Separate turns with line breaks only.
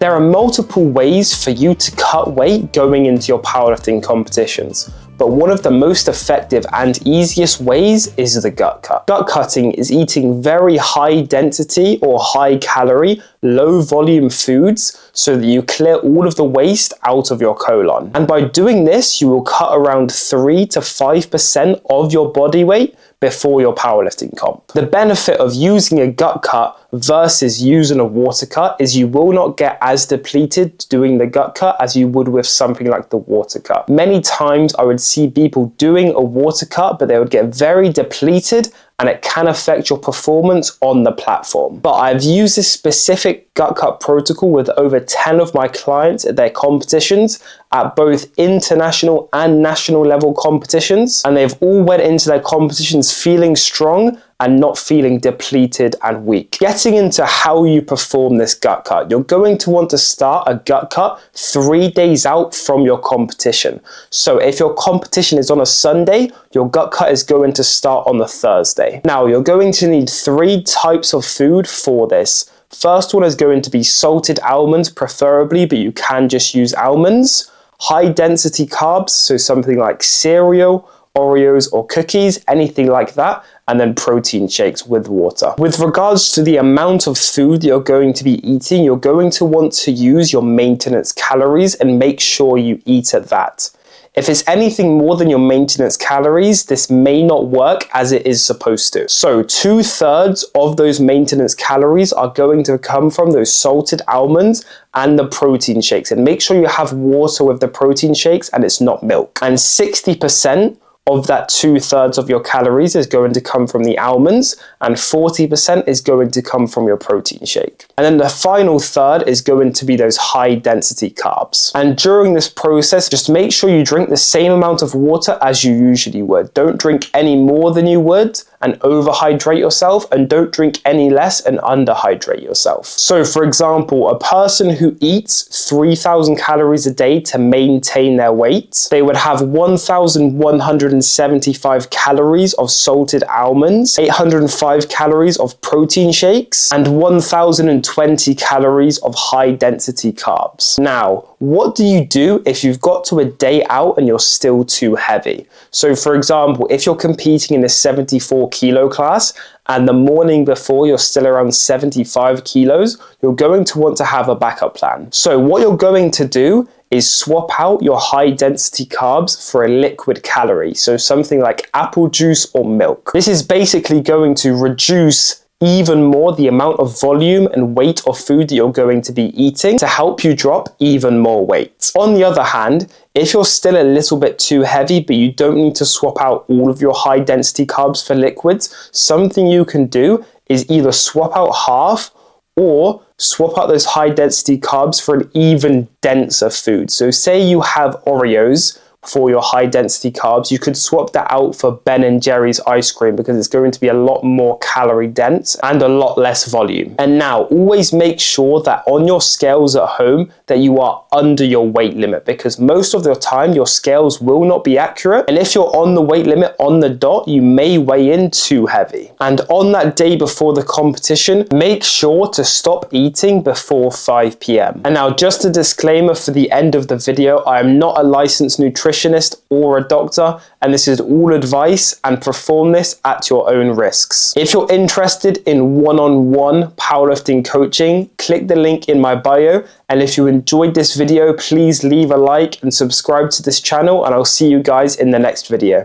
There are multiple ways for you to cut weight going into your powerlifting competitions, but one of the most effective and easiest ways is the gut cut. Gut cutting is eating very high density or high calorie, low volume foods so that you clear all of the waste out of your colon. And by doing this, you will cut around 3 to 5% of your body weight before your powerlifting comp. The benefit of using a gut cut versus using a water cut is you will not get as depleted doing the gut cut as you would with something like the water cut. Many times I would see people doing a water cut, but they would get very depleted and it can affect your performance on the platform. But I've used this specific gut cut protocol with over 10 of my clients at their competitions at both international and national level competitions, and they've all went into their competitions feeling strong and not feeling depleted and weak. Getting into how you perform this gut cut, you're going to want to start a gut cut 3 days out from your competition. So if your competition is on a Sunday, your gut cut is going to start on the Thursday. Now, you're going to need 3 types of food for this. First one is going to be salted almonds, preferably, but you can just use almonds. High density carbs, so something like cereal, Oreos or cookies, anything like that, and then protein shakes with water. With regards to the amount of food you're going to be eating, you're going to want to use your maintenance calories and make sure you eat at that. If it's anything more than your maintenance calories, this may not work as it is supposed to. So 2/3 of those maintenance calories are going to come from those salted almonds and the protein shakes. And make sure you have water with the protein shakes and it's not milk. And 60% of that 2/3 of your calories is going to come from the almonds and 40% is going to come from your protein shake. And then the final third is going to be those high density carbs. And during this process, just make sure you drink the same amount of water as you usually would. Don't drink any more than you would and overhydrate yourself, and don't drink any less and underhydrate yourself. So for example, a person who eats 3,000 calories a day to maintain their weight, they would have 1,175 calories of salted almonds, 805 calories of protein shakes, and 1,020 calories of high density carbs. Now, what do you do if you've got to a day out and you're still too heavy? So for example, if you're competing in the 74 kilo class and the morning before you're still around 75 kilos, you're going to want to have a backup plan. So what you're going to do is swap out your high density carbs for a liquid calorie. So something like apple juice or milk. This is basically going to reduce even more the amount of volume and weight of food that you're going to be eating to help you drop even more weight. On the other hand, if you're still a little bit too heavy, but you don't need to swap out all of your high density carbs for liquids, something you can do is either swap out half or swap out those high density carbs for an even denser food. So say you have Oreos for your high density carbs, you could swap that out for Ben & Jerry's ice cream because it's going to be a lot more calorie dense and a lot less volume. And now always make sure that on your scales at home that you are under your weight limit, because most of the time your scales will not be accurate, and if you're on the weight limit on the dot, you may weigh in too heavy. And on that day before the competition, make sure to stop eating before 5 p.m. And now just a disclaimer for the end of the video, I am not a licensed nutritionist or a doctor, and this is all advice, and perform this at your own risks. If you're interested in one-on-one powerlifting coaching, click the link in my bio, and if you enjoyed this video, please leave a like and subscribe to this channel, and I'll see you guys in the next video.